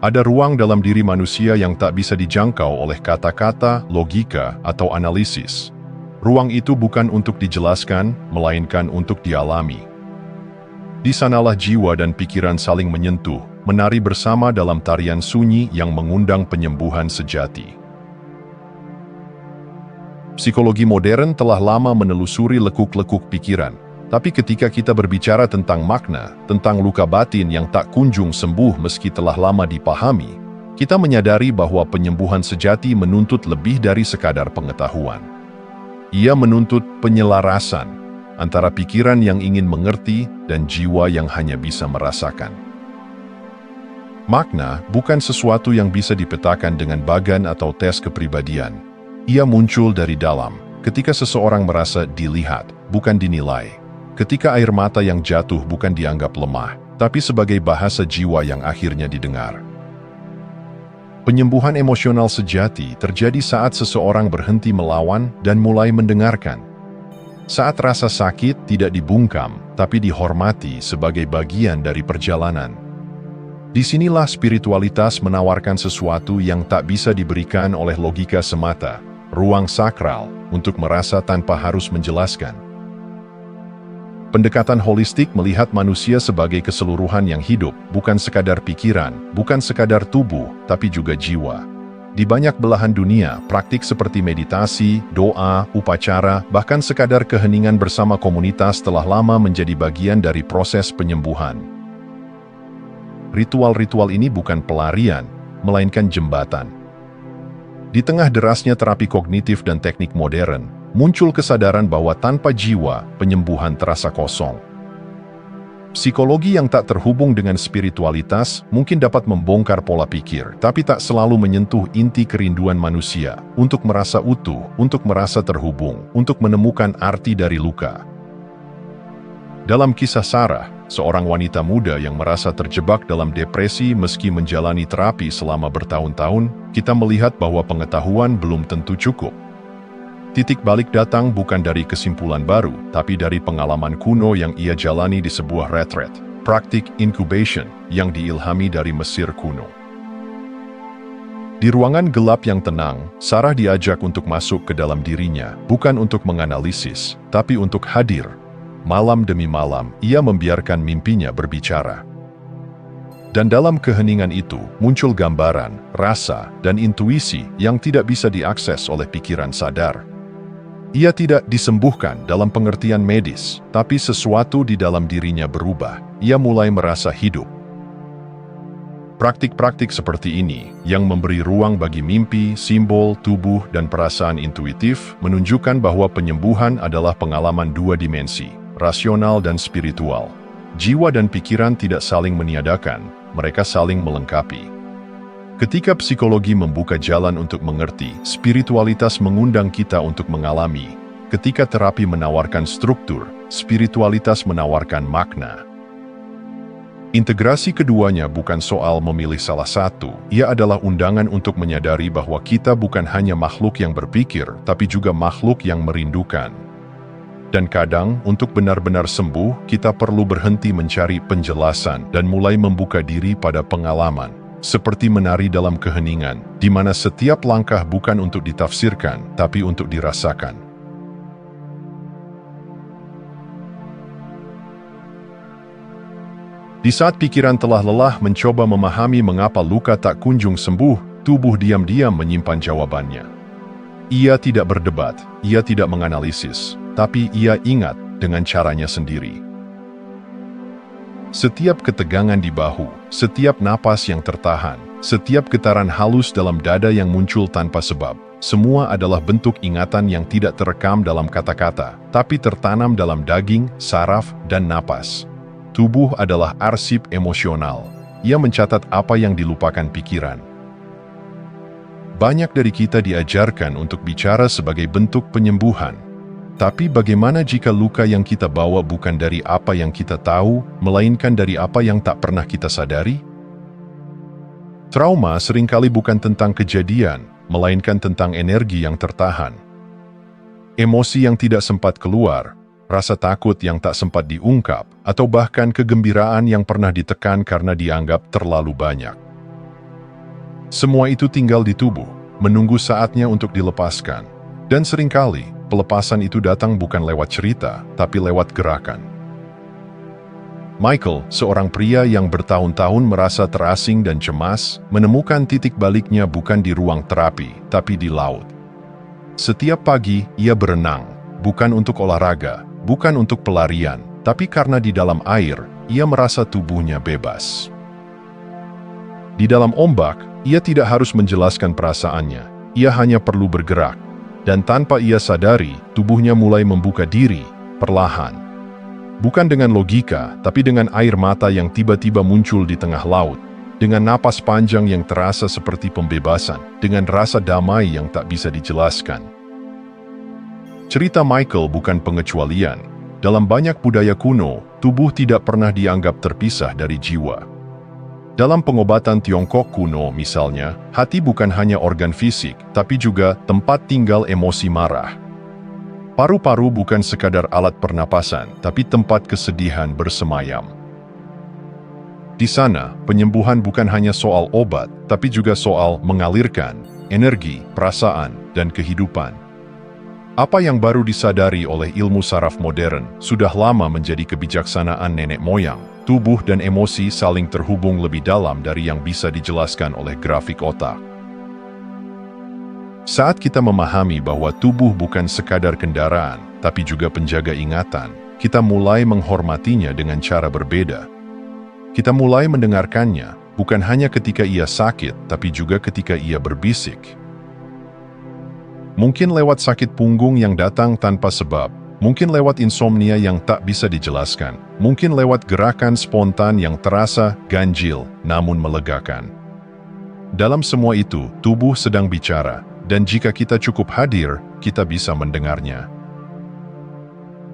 Ada ruang dalam diri manusia yang tak bisa dijangkau oleh kata-kata, logika, atau analisis. Ruang itu bukan untuk dijelaskan, melainkan untuk dialami. Di sanalah jiwa dan pikiran saling menyentuh, menari bersama dalam tarian sunyi yang mengundang penyembuhan sejati. Psikologi modern telah lama menelusuri lekuk-lekuk pikiran. Tapi ketika kita berbicara tentang makna, tentang luka batin yang tak kunjung sembuh meski telah lama dipahami, kita menyadari bahwa penyembuhan sejati menuntut lebih dari sekadar pengetahuan. Ia menuntut penyelarasan antara pikiran yang ingin mengerti dan jiwa yang hanya bisa merasakan. Makna bukan sesuatu yang bisa dipetakan dengan bagan atau tes kepribadian. Ia muncul dari dalam, ketika seseorang merasa dilihat, bukan dinilai. Ketika air mata yang jatuh bukan dianggap lemah, tapi sebagai bahasa jiwa yang akhirnya didengar. Penyembuhan emosional sejati terjadi saat seseorang berhenti melawan dan mulai mendengarkan. Saat rasa sakit tidak dibungkam, tapi dihormati sebagai bagian dari perjalanan. Disinilah spiritualitas menawarkan sesuatu yang tak bisa diberikan oleh logika semata, ruang sakral untuk merasa tanpa harus menjelaskan. Pendekatan holistik melihat manusia sebagai keseluruhan yang hidup, bukan sekadar pikiran, bukan sekadar tubuh, tapi juga jiwa. Di banyak belahan dunia, praktik seperti meditasi, doa, upacara, bahkan sekadar keheningan bersama komunitas telah lama menjadi bagian dari proses penyembuhan. Ritual-ritual ini bukan pelarian, melainkan jembatan. Di tengah derasnya terapi kognitif dan teknik modern, muncul kesadaran bahwa tanpa jiwa, penyembuhan terasa kosong. Psikologi yang tak terhubung dengan spiritualitas mungkin dapat membongkar pola pikir, tapi tak selalu menyentuh inti kerinduan manusia untuk merasa utuh, untuk merasa terhubung, untuk menemukan arti dari luka. Dalam kisah Sarah, seorang wanita muda yang merasa terjebak dalam depresi meski menjalani terapi selama bertahun-tahun, kita melihat bahwa pengetahuan belum tentu cukup. Titik balik datang bukan dari kesimpulan baru, tapi dari pengalaman kuno yang ia jalani di sebuah retreat, praktik incubation yang diilhami dari Mesir kuno. Di ruangan gelap yang tenang, Sarah diajak untuk masuk ke dalam dirinya, bukan untuk menganalisis, tapi untuk hadir. Malam demi malam, ia membiarkan mimpinya berbicara. Dan dalam keheningan itu, muncul gambaran, rasa, dan intuisi yang tidak bisa diakses oleh pikiran sadar. Ia tidak disembuhkan dalam pengertian medis, tapi sesuatu di dalam dirinya berubah. Ia mulai merasa hidup. Praktik-praktik seperti ini, yang memberi ruang bagi mimpi, simbol, tubuh, dan perasaan intuitif, menunjukkan bahwa penyembuhan adalah pengalaman dua dimensi, rasional dan spiritual. Jiwa dan pikiran tidak saling meniadakan, mereka saling melengkapi. Ketika psikologi membuka jalan untuk mengerti, spiritualitas mengundang kita untuk mengalami. Ketika terapi menawarkan struktur, spiritualitas menawarkan makna. Integrasi keduanya bukan soal memilih salah satu, ia adalah undangan untuk menyadari bahwa kita bukan hanya makhluk yang berpikir, tapi juga makhluk yang merindukan. Dan kadang, untuk benar-benar sembuh, kita perlu berhenti mencari penjelasan dan mulai membuka diri pada pengalaman. Seperti menari dalam keheningan, di mana setiap langkah bukan untuk ditafsirkan, tapi untuk dirasakan. Di saat pikiran telah lelah mencoba memahami mengapa luka tak kunjung sembuh, tubuh diam-diam menyimpan jawabannya. Ia tidak berdebat, ia tidak menganalisis, tapi ia ingat dengan caranya sendiri. Setiap ketegangan di bahu, setiap napas yang tertahan, setiap getaran halus dalam dada yang muncul tanpa sebab, semua adalah bentuk ingatan yang tidak terekam dalam kata-kata, tapi tertanam dalam daging, saraf, dan napas. Tubuh adalah arsip emosional. Ia mencatat apa yang dilupakan pikiran. Banyak dari kita diajarkan untuk bicara sebagai bentuk penyembuhan. Tapi bagaimana jika luka yang kita bawa bukan dari apa yang kita tahu, melainkan dari apa yang tak pernah kita sadari? Trauma seringkali bukan tentang kejadian, melainkan tentang energi yang tertahan. Emosi yang tidak sempat keluar, rasa takut yang tak sempat diungkap, atau bahkan kegembiraan yang pernah ditekan karena dianggap terlalu banyak. Semua itu tinggal di tubuh, menunggu saatnya untuk dilepaskan. Dan seringkali, pelepasan itu datang bukan lewat cerita, tapi lewat gerakan. Michael, seorang pria yang bertahun-tahun merasa terasing dan cemas, menemukan titik baliknya bukan di ruang terapi, tapi di laut. Setiap pagi, ia berenang, bukan untuk olahraga, bukan untuk pelarian, tapi karena di dalam air, ia merasa tubuhnya bebas. Di dalam ombak, ia tidak harus menjelaskan perasaannya, ia hanya perlu bergerak. Dan tanpa ia sadari, tubuhnya mulai membuka diri, perlahan. Bukan dengan logika, tapi dengan air mata yang tiba-tiba muncul di tengah laut, dengan napas panjang yang terasa seperti pembebasan, dengan rasa damai yang tak bisa dijelaskan. Cerita Michael bukan pengecualian. Dalam banyak budaya kuno, tubuh tidak pernah dianggap terpisah dari jiwa. Dalam pengobatan Tiongkok kuno misalnya, hati bukan hanya organ fisik, tapi juga tempat tinggal emosi marah. Paru-paru bukan sekadar alat pernapasan, tapi tempat kesedihan bersemayam. Di sana, penyembuhan bukan hanya soal obat, tapi juga soal mengalirkan energi, perasaan, dan kehidupan. Apa yang baru disadari oleh ilmu saraf modern sudah lama menjadi kebijaksanaan nenek moyang. Tubuh dan emosi saling terhubung lebih dalam dari yang bisa dijelaskan oleh grafik otak. Saat kita memahami bahwa tubuh bukan sekadar kendaraan, tapi juga penjaga ingatan, kita mulai menghormatinya dengan cara berbeda. Kita mulai mendengarkannya, bukan hanya ketika ia sakit, tapi juga ketika ia berbisik. Mungkin lewat sakit punggung yang datang tanpa sebab, mungkin lewat insomnia yang tak bisa dijelaskan, mungkin lewat gerakan spontan yang terasa ganjil namun melegakan. Dalam semua itu, tubuh sedang bicara, dan jika kita cukup hadir, kita bisa mendengarnya.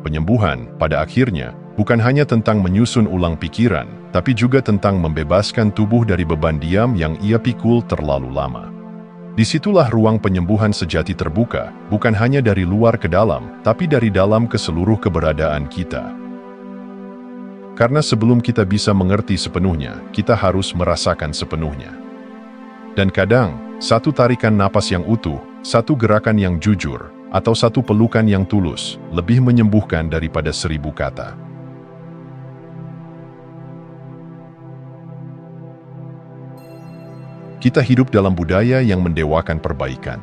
Penyembuhan, pada akhirnya, bukan hanya tentang menyusun ulang pikiran, tapi juga tentang membebaskan tubuh dari beban diam yang ia pikul terlalu lama. Disitulah ruang penyembuhan sejati terbuka, bukan hanya dari luar ke dalam, tapi dari dalam ke seluruh keberadaan kita. Karena sebelum kita bisa mengerti sepenuhnya, kita harus merasakan sepenuhnya. Dan kadang, satu tarikan napas yang utuh, satu gerakan yang jujur, atau satu pelukan yang tulus, lebih menyembuhkan daripada 1000 kata. Kita hidup dalam budaya yang mendewakan perbaikan.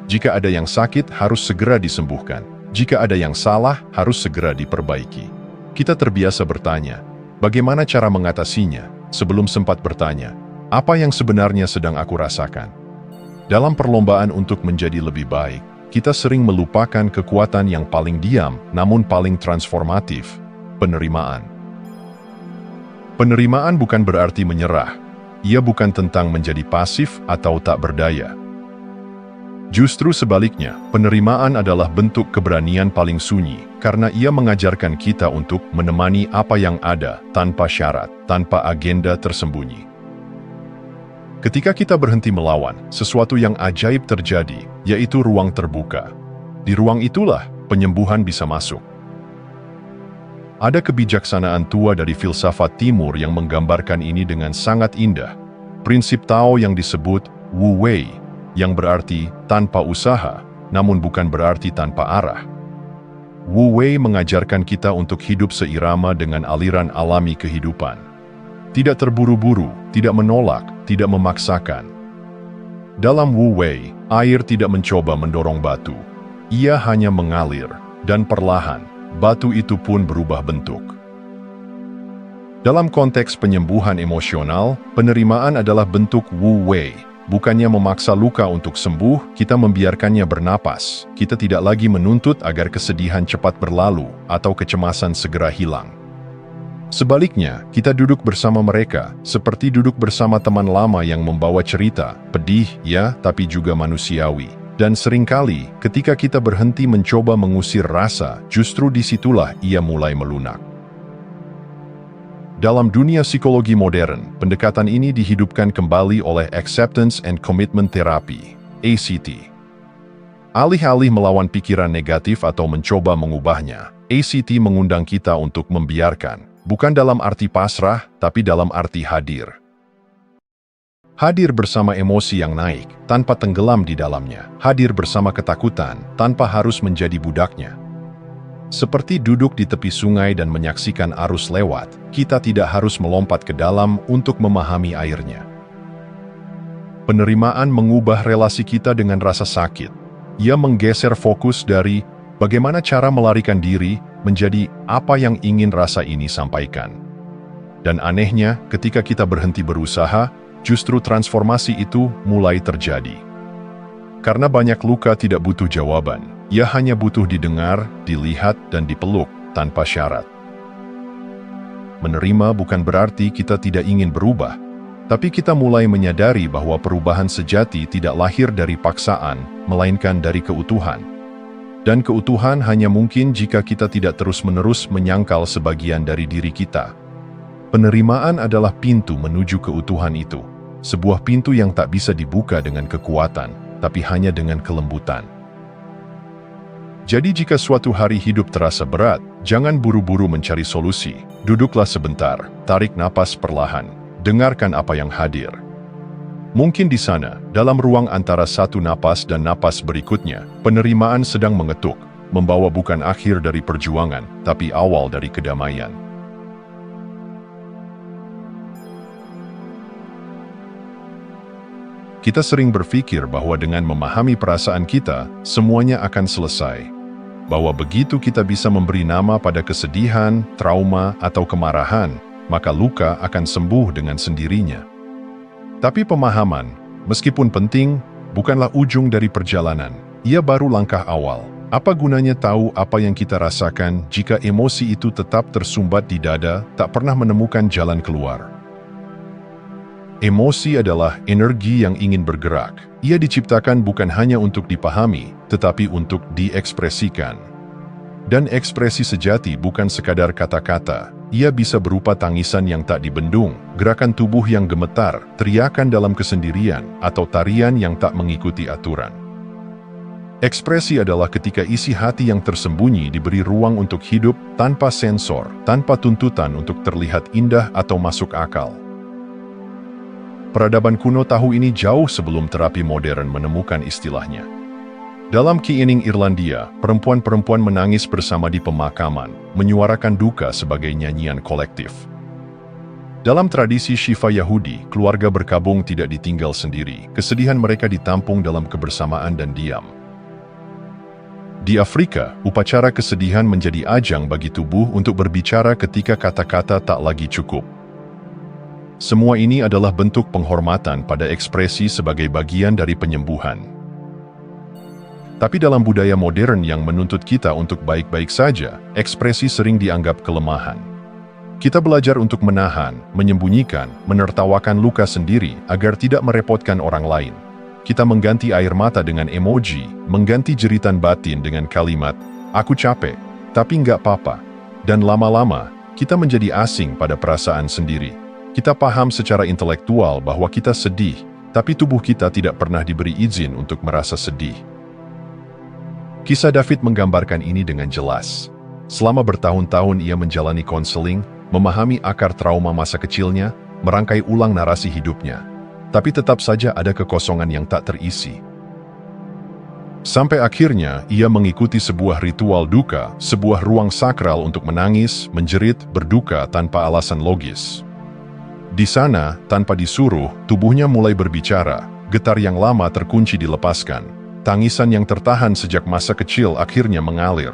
Jika ada yang sakit, harus segera disembuhkan. Jika ada yang salah, harus segera diperbaiki. Kita terbiasa bertanya, bagaimana cara mengatasinya, sebelum sempat bertanya, apa yang sebenarnya sedang aku rasakan? Dalam perlombaan untuk menjadi lebih baik, kita sering melupakan kekuatan yang paling diam, namun paling transformatif, penerimaan. Penerimaan bukan berarti menyerah. Ia bukan tentang menjadi pasif atau tak berdaya. Justru sebaliknya, penerimaan adalah bentuk keberanian paling sunyi, karena ia mengajarkan kita untuk menemani apa yang ada, tanpa syarat, tanpa agenda tersembunyi. Ketika kita berhenti melawan, sesuatu yang ajaib terjadi, yaitu ruang terbuka. Di ruang itulah, penyembuhan bisa masuk. Ada kebijaksanaan tua dari filsafat timur yang menggambarkan ini dengan sangat indah. Prinsip Tao yang disebut Wu Wei, yang berarti tanpa usaha, namun bukan berarti tanpa arah. Wu Wei mengajarkan kita untuk hidup seirama dengan aliran alami kehidupan. Tidak terburu-buru, tidak menolak, tidak memaksakan. Dalam Wu Wei, air tidak mencoba mendorong batu. Ia hanya mengalir, dan perlahan, batu itu pun berubah bentuk. Dalam konteks penyembuhan emosional, penerimaan adalah bentuk Wu Wei. Bukannya memaksa luka untuk sembuh, kita membiarkannya bernapas. Kita tidak lagi menuntut agar kesedihan cepat berlalu atau kecemasan segera hilang. Sebaliknya, kita duduk bersama mereka, seperti duduk bersama teman lama yang membawa cerita, pedih, ya, tapi juga manusiawi. Dan seringkali, ketika kita berhenti mencoba mengusir rasa, justru disitulah ia mulai melunak. Dalam dunia psikologi modern, pendekatan ini dihidupkan kembali oleh Acceptance and Commitment Therapy, ACT. Alih-alih melawan pikiran negatif atau mencoba mengubahnya, ACT mengundang kita untuk membiarkan, bukan dalam arti pasrah, tapi dalam arti hadir. Hadir bersama emosi yang naik, tanpa tenggelam di dalamnya. Hadir bersama ketakutan, tanpa harus menjadi budaknya. Seperti duduk di tepi sungai dan menyaksikan arus lewat, kita tidak harus melompat ke dalam untuk memahami airnya. Penerimaan mengubah relasi kita dengan rasa sakit. Ia menggeser fokus dari bagaimana cara melarikan diri menjadi apa yang ingin rasa ini sampaikan. Dan anehnya, ketika kita berhenti berusaha, justru transformasi itu mulai terjadi. Karena banyak luka tidak butuh jawaban, ia hanya butuh didengar, dilihat, dan dipeluk tanpa syarat. Menerima bukan berarti kita tidak ingin berubah, tapi kita mulai menyadari bahwa perubahan sejati tidak lahir dari paksaan, melainkan dari keutuhan. Dan keutuhan hanya mungkin jika kita tidak terus-menerus menyangkal sebagian dari diri kita. Penerimaan adalah pintu menuju keutuhan itu, sebuah pintu yang tak bisa dibuka dengan kekuatan, tapi hanya dengan kelembutan. Jadi jika suatu hari hidup terasa berat, jangan buru-buru mencari solusi. Duduklah sebentar, tarik napas perlahan, dengarkan apa yang hadir. Mungkin di sana, dalam ruang antara satu napas dan napas berikutnya, penerimaan sedang mengetuk, membawa bukan akhir dari perjuangan, tapi awal dari kedamaian. Kita sering berpikir bahwa dengan memahami perasaan kita, semuanya akan selesai. Bahwa begitu kita bisa memberi nama pada kesedihan, trauma, atau kemarahan, maka luka akan sembuh dengan sendirinya. Tapi pemahaman, meskipun penting, bukanlah ujung dari perjalanan. Ia baru langkah awal. Apa gunanya tahu apa yang kita rasakan jika emosi itu tetap tersumbat di dada, tak pernah menemukan jalan keluar? Emosi adalah energi yang ingin bergerak. Ia diciptakan bukan hanya untuk dipahami, tetapi untuk diekspresikan. Dan ekspresi sejati bukan sekadar kata-kata. Ia bisa berupa tangisan yang tak dibendung, gerakan tubuh yang gemetar, teriakan dalam kesendirian, atau tarian yang tak mengikuti aturan. Ekspresi adalah ketika isi hati yang tersembunyi diberi ruang untuk hidup tanpa sensor, tanpa tuntutan untuk terlihat indah atau masuk akal. Peradaban kuno tahu ini jauh sebelum terapi modern menemukan istilahnya. Dalam Keening Irlandia, perempuan-perempuan menangis bersama di pemakaman, menyuarakan duka sebagai nyanyian kolektif. Dalam tradisi Shiva Yahudi, keluarga berkabung tidak ditinggal sendiri, kesedihan mereka ditampung dalam kebersamaan dan diam. Di Afrika, upacara kesedihan menjadi ajang bagi tubuh untuk berbicara ketika kata-kata tak lagi cukup. Semua ini adalah bentuk penghormatan pada ekspresi sebagai bagian dari penyembuhan. Tapi dalam budaya modern yang menuntut kita untuk baik-baik saja, ekspresi sering dianggap kelemahan. Kita belajar untuk menahan, menyembunyikan, menertawakan luka sendiri agar tidak merepotkan orang lain. Kita mengganti air mata dengan emoji, mengganti jeritan batin dengan kalimat, "Aku capek, tapi nggak apa-apa." Dan lama-lama, kita menjadi asing pada perasaan sendiri. Kita paham secara intelektual bahwa kita sedih, tapi tubuh kita tidak pernah diberi izin untuk merasa sedih. Kisah David menggambarkan ini dengan jelas. Selama bertahun-tahun ia menjalani konseling, memahami akar trauma masa kecilnya, merangkai ulang narasi hidupnya. Tapi tetap saja ada kekosongan yang tak terisi. Sampai akhirnya ia mengikuti sebuah ritual duka, sebuah ruang sakral untuk menangis, menjerit, berduka tanpa alasan logis. Di sana, tanpa disuruh, tubuhnya mulai berbicara, getar yang lama terkunci dilepaskan. Tangisan yang tertahan sejak masa kecil akhirnya mengalir.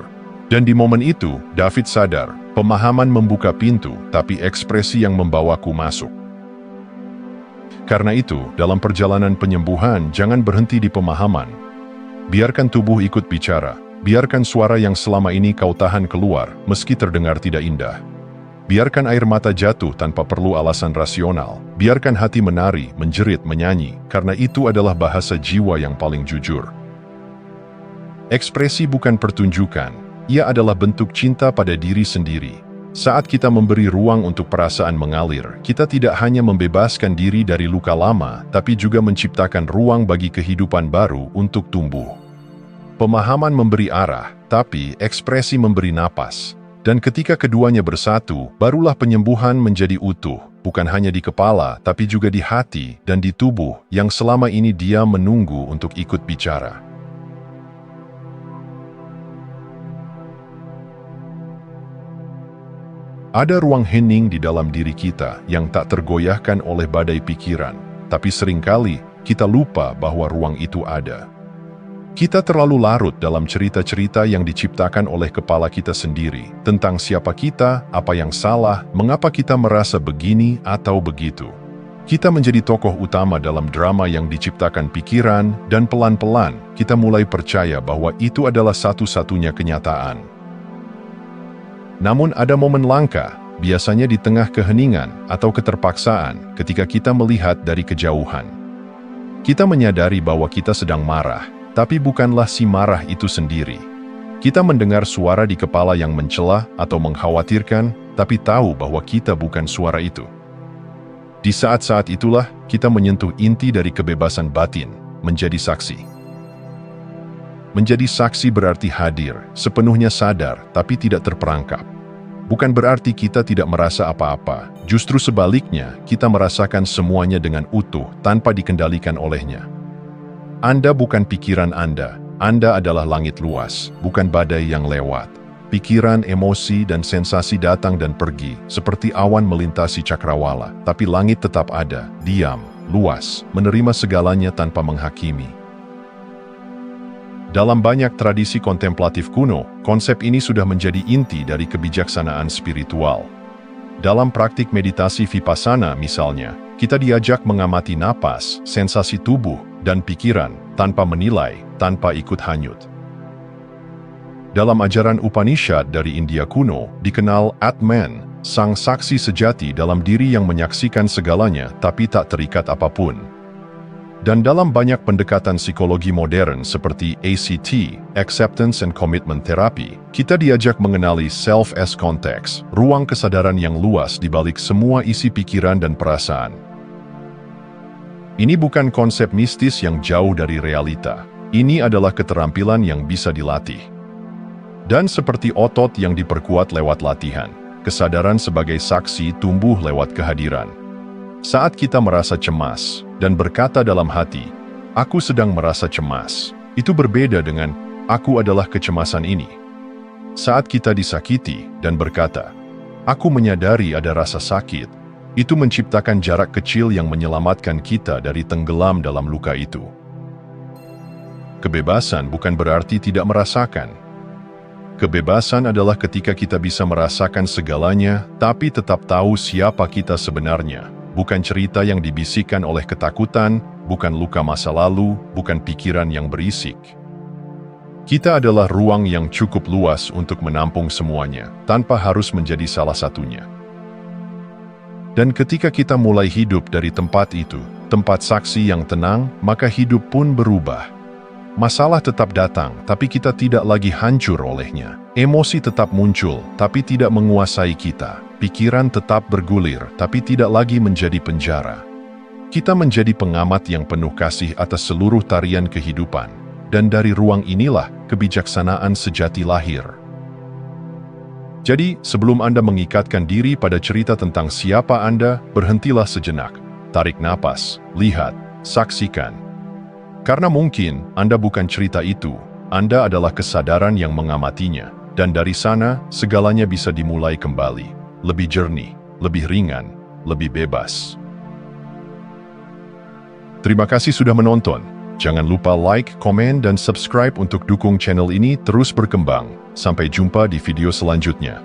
Dan di momen itu, David sadar, pemahaman membuka pintu, tapi ekspresi yang membawaku masuk. Karena itu, dalam perjalanan penyembuhan, jangan berhenti di pemahaman. Biarkan tubuh ikut bicara, biarkan suara yang selama ini kau tahan keluar, meski terdengar tidak indah. Biarkan air mata jatuh tanpa perlu alasan rasional. Biarkan hati menari, menjerit, menyanyi, karena itu adalah bahasa jiwa yang paling jujur. Ekspresi bukan pertunjukan, ia adalah bentuk cinta pada diri sendiri. Saat kita memberi ruang untuk perasaan mengalir, kita tidak hanya membebaskan diri dari luka lama, tapi juga menciptakan ruang bagi kehidupan baru untuk tumbuh. Pemahaman memberi arah, tapi ekspresi memberi napas. Dan ketika keduanya bersatu, barulah penyembuhan menjadi utuh, bukan hanya di kepala, tapi juga di hati dan di tubuh yang selama ini dia menunggu untuk ikut bicara. Ada ruang hening di dalam diri kita yang tak tergoyahkan oleh badai pikiran, tapi seringkali kita lupa bahwa ruang itu ada. Kita terlalu larut dalam cerita-cerita yang diciptakan oleh kepala kita sendiri tentang siapa kita, apa yang salah, mengapa kita merasa begini atau begitu. Kita menjadi tokoh utama dalam drama yang diciptakan pikiran, dan pelan-pelan kita mulai percaya bahwa itu adalah satu-satunya kenyataan. Namun ada momen langka, biasanya di tengah keheningan atau keterpaksaan ketika kita melihat dari kejauhan. Kita menyadari bahwa kita sedang marah, tapi bukanlah si marah itu sendiri. Kita mendengar suara di kepala yang mencela atau mengkhawatirkan, tapi tahu bahwa kita bukan suara itu. Di saat-saat itulah kita menyentuh inti dari kebebasan batin, menjadi saksi. Menjadi saksi berarti hadir, sepenuhnya sadar, tapi tidak terperangkap. Bukan berarti kita tidak merasa apa-apa, justru sebaliknya, kita merasakan semuanya dengan utuh, tanpa dikendalikan olehnya. Anda bukan pikiran Anda adalah langit luas, bukan badai yang lewat. Pikiran, emosi, dan sensasi datang dan pergi, seperti awan melintasi cakrawala, tapi langit tetap ada, diam, luas, menerima segalanya tanpa menghakimi. Dalam banyak tradisi kontemplatif kuno, konsep ini sudah menjadi inti dari kebijaksanaan spiritual. Dalam praktik meditasi vipassana misalnya, kita diajak mengamati napas, sensasi tubuh, dan pikiran, tanpa menilai, tanpa ikut hanyut. Dalam ajaran Upanishad dari India kuno, dikenal Atman, sang saksi sejati dalam diri yang menyaksikan segalanya tapi tak terikat apapun. Dan dalam banyak pendekatan psikologi modern seperti ACT, Acceptance and Commitment Therapy, kita diajak mengenali self as context, ruang kesadaran yang luas di balik semua isi pikiran dan perasaan. Ini bukan konsep mistis yang jauh dari realita. Ini adalah keterampilan yang bisa dilatih. Dan seperti otot yang diperkuat lewat latihan, kesadaran sebagai saksi tumbuh lewat kehadiran. Saat kita merasa cemas dan berkata dalam hati, "Aku sedang merasa cemas," itu berbeda dengan "Aku adalah kecemasan ini." Saat kita disakiti dan berkata, "Aku menyadari ada rasa sakit," itu menciptakan jarak kecil yang menyelamatkan kita dari tenggelam dalam luka itu. Kebebasan bukan berarti tidak merasakan. Kebebasan adalah ketika kita bisa merasakan segalanya, tapi tetap tahu siapa kita sebenarnya. Bukan cerita yang dibisikkan oleh ketakutan, bukan luka masa lalu, bukan pikiran yang berisik. Kita adalah ruang yang cukup luas untuk menampung semuanya, tanpa harus menjadi salah satunya. Dan ketika kita mulai hidup dari tempat itu, tempat saksi yang tenang, maka hidup pun berubah. Masalah tetap datang, tapi kita tidak lagi hancur olehnya. Emosi tetap muncul, tapi tidak menguasai kita. Pikiran tetap bergulir, tapi tidak lagi menjadi penjara. Kita menjadi pengamat yang penuh kasih atas seluruh tarian kehidupan. Dan dari ruang inilah kebijaksanaan sejati lahir. Jadi, sebelum Anda mengikatkan diri pada cerita tentang siapa Anda, berhentilah sejenak. Tarik napas, lihat, saksikan. Karena mungkin Anda bukan cerita itu, Anda adalah kesadaran yang mengamatinya. Dan dari sana, segalanya bisa dimulai kembali. Lebih jernih, lebih ringan, lebih bebas. Terima kasih sudah menonton. Jangan lupa like, komen, dan subscribe untuk dukung channel ini terus berkembang. Sampai jumpa di video selanjutnya.